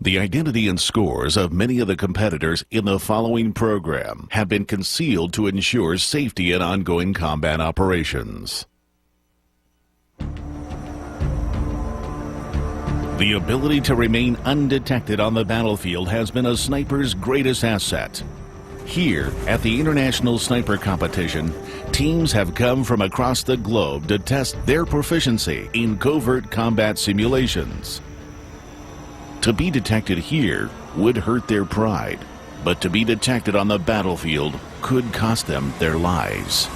The identity and scores of many of the competitors in the following program have been concealed to ensure safety in ongoing combat operations. The ability to remain undetected on the battlefield has been a sniper's greatest asset. Here, at the International Sniper Competition, teams have come from across the globe to test their proficiency in covert combat simulations. To be detected here would hurt their pride, but to be detected on the battlefield could cost them their lives.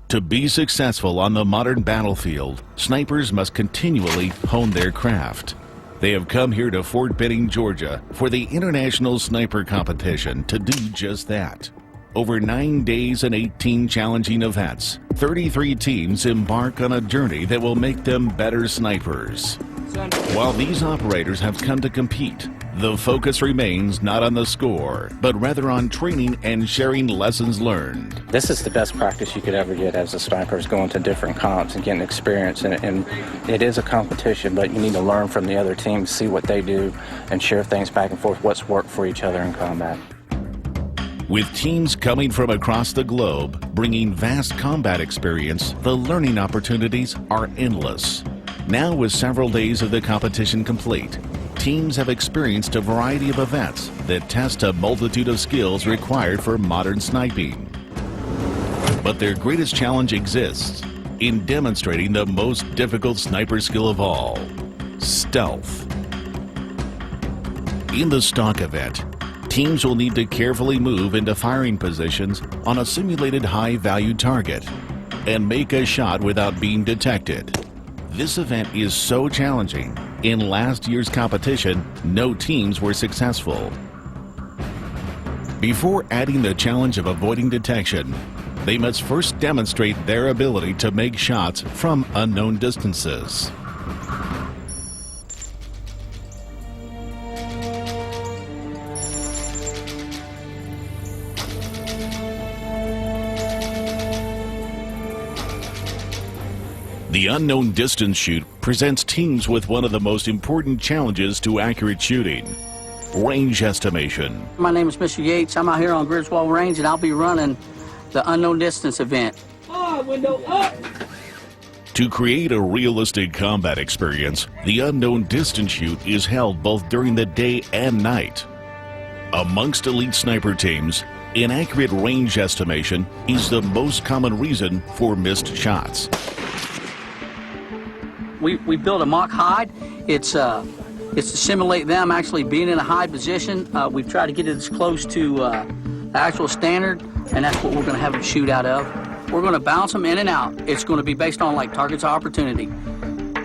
To be successful on the modern battlefield, snipers must continually hone their craft. They have come here to Fort Benning, Georgia for the International Sniper Competition to do just that. Over 9 days and 18 challenging events, 33 teams embark on a journey that will make them better snipers. While these operators have come to compete, the focus remains not on the score, but rather on training and sharing lessons learned. This is the best practice you could ever get as a sniper, is going to different comps and getting experience. And it is a competition, but you need to learn from the other teams, see what they do, and share things back and forth, what's worked for each other in combat. With teams coming from across the globe, bringing vast combat experience, the learning opportunities are endless. Now, with several days of the competition complete, teams have experienced a variety of events that test a multitude of skills required for modern sniping. But their greatest challenge exists in demonstrating the most difficult sniper skill of all: stealth. In the stock event, teams will need to carefully move into firing positions on a simulated high-value target and make a shot without being detected. This event is so challenging, in last year's competition, no teams were successful. Before adding the challenge of avoiding detection, they must first demonstrate their ability to make shots from unknown distances. The unknown distance shoot presents teams with one of the most important challenges to accurate shooting: range estimation. My name is Mr. Yates. I'm out here on Griswold Range, and I'll be running the unknown distance event. Window up! To create a realistic combat experience, the unknown distance shoot is held both during the day and night. Amongst elite sniper teams, inaccurate range estimation is the most common reason for missed shots. We built a mock hide. It's to simulate them actually being in a hide position. We've tried to get it as close to the actual standard, and that's what we're going to have them shoot out of. We're going to bounce them in and out. It's going to be based on like target's opportunity.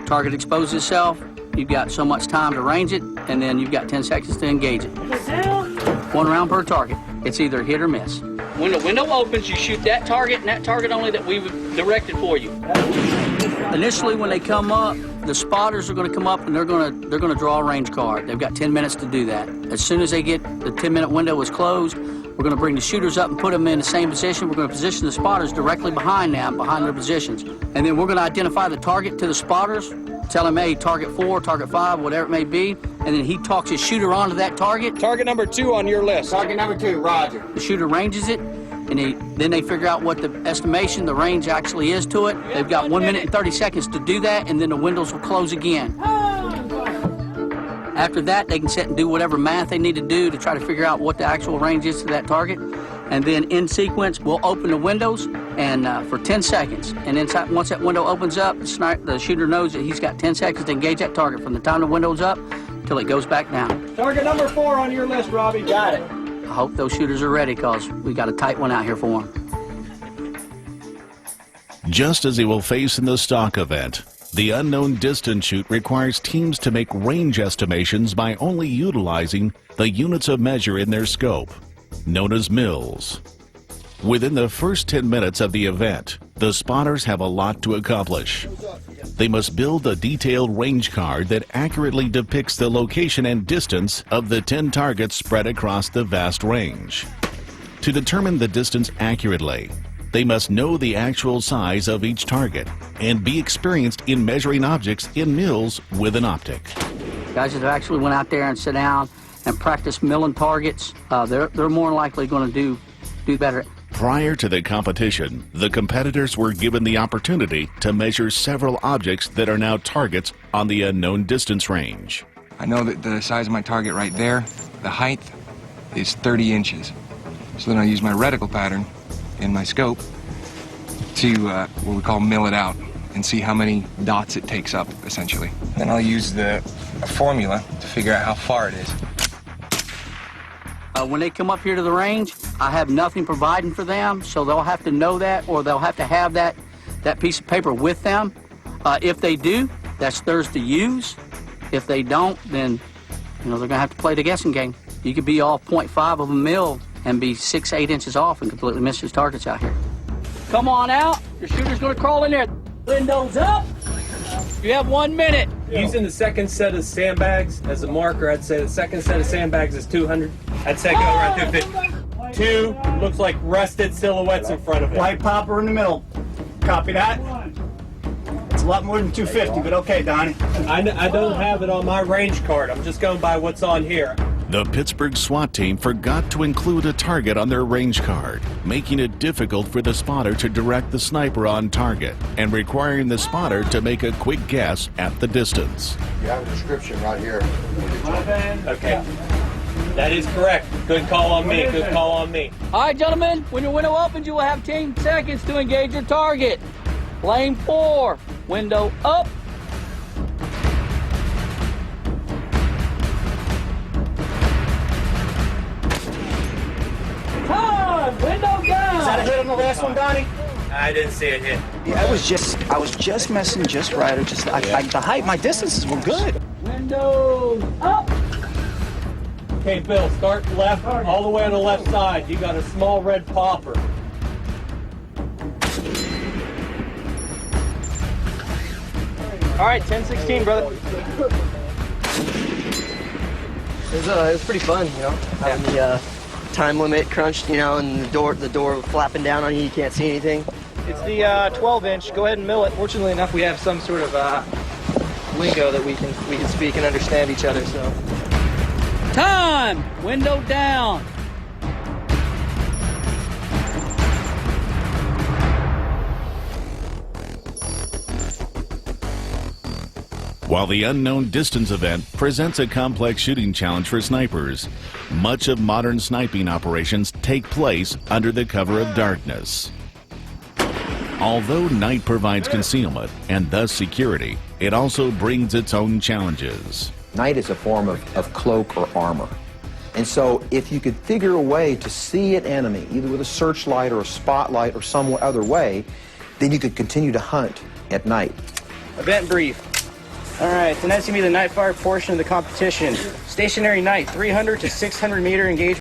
Target exposes itself, you've got so much time to range it, and then you've got 10 seconds to engage it. 1 round per target. It's either hit or miss. When the window opens, you shoot that target and that target only that we've directed for you. Initially, when they come up, the spotters are going to come up and they're going to draw a range card. They've got 10 minutes to do that. As soon as they get the 10-minute window is closed, we're going to bring the shooters up and put them in the same position. We're going to position the spotters directly behind them, behind their positions. And then we're going to identify the target to the spotters, tell them, hey, target 4, target 5, whatever it may be, and then he talks his shooter onto that target. Target number 2 on your list. Target number 2, roger. The shooter ranges it, and then they figure out what the estimation, the range actually is to it. They've got 1 minute and 30 seconds to do that, and then the windows will close again. After that, they can sit and do whatever math they need to do to try to figure out what the actual range is to that target. And then in sequence, we'll open the windows and for 10 seconds. And inside, once that window opens up, the shooter knows that he's got 10 seconds to engage that target from the time the window's up till it goes back down. Target number 4 on your list, Robbie. Got it. I hope those shooters are ready, because we got a tight one out here for them. Just as they will face in the stock event, the unknown distance shoot requires teams to make range estimations by only utilizing the units of measure in their scope, known as mils. Within the first 10 minutes of the event, the spotters have a lot to accomplish. They must build a detailed range card that accurately depicts the location and distance of the 10 targets spread across the vast range. To determine the distance accurately, they must know the actual size of each target and be experienced in measuring objects in mils with an optic. Guys that actually went out there and sat down and practiced milling targets, they're more likely going to do better. Prior to the competition, the competitors were given the opportunity to measure several objects that are now targets on the unknown distance range. I know that the size of my target right there, the height, is 30 inches. So then I use my reticle pattern in my scope to what we call mill it out and see how many dots it takes up, essentially. Then I'll use a formula to figure out how far it is. When they come up here to the range, I have nothing providing for them, so they'll have to know that, or they'll have to have that piece of paper with them. If they do, that's theirs to use. If they don't, then they're going to have to play the guessing game. You could be off 0.5 of a mil and be 6-8 inches off and completely miss his targets out here. Come on out. Your shooter's going to crawl in there. Windows up. You have 1 minute. Using the second set of sandbags as a marker, I'd say the second set of sandbags is 200. I'd say go around 250. 2 looks like rusted silhouettes in front of it. White popper in the middle. Copy that? It's a lot more than 250, but okay, Donnie. I don't have it on my range card. I'm just going by what's on here. The Pittsburgh SWAT team forgot to include a target on their range card, making it difficult for the spotter to direct the sniper on target and requiring the spotter to make a quick guess at the distance. You have a description right here. Okay. That is correct. Good call on me. Good call on me. All right, gentlemen, when your window opens, you will have 10 seconds to engage your target. Lane 4, window up. Time, window down. Is that a hit on the last one, Donnie? I didn't see it hit. Yeah, I was just messing just right. The height, my distances were good. Windows up. Okay, Bill, start left, all the way on the left side. You got a small red popper. All right, 10-16, brother. It was pretty fun, having the time limit crunched, and the door flapping down on you. You can't see anything. It's the 12-inch. Go ahead and mill it. Fortunately enough, we have some sort of lingo that we can speak and understand each other. So. Time, window down. While the unknown distance event presents a complex shooting challenge for snipers, much of modern sniping operations take place under the cover of darkness. Although night provides concealment and thus security, it also brings its own challenges. Night is a form of cloak or armor. And so if you could figure a way to see an enemy, either with a searchlight or a spotlight or some other way, then you could continue to hunt at night. Event brief. All right, tonight's going to be the night fire portion of the competition. Stationary night, 300 to 600 meter engagement.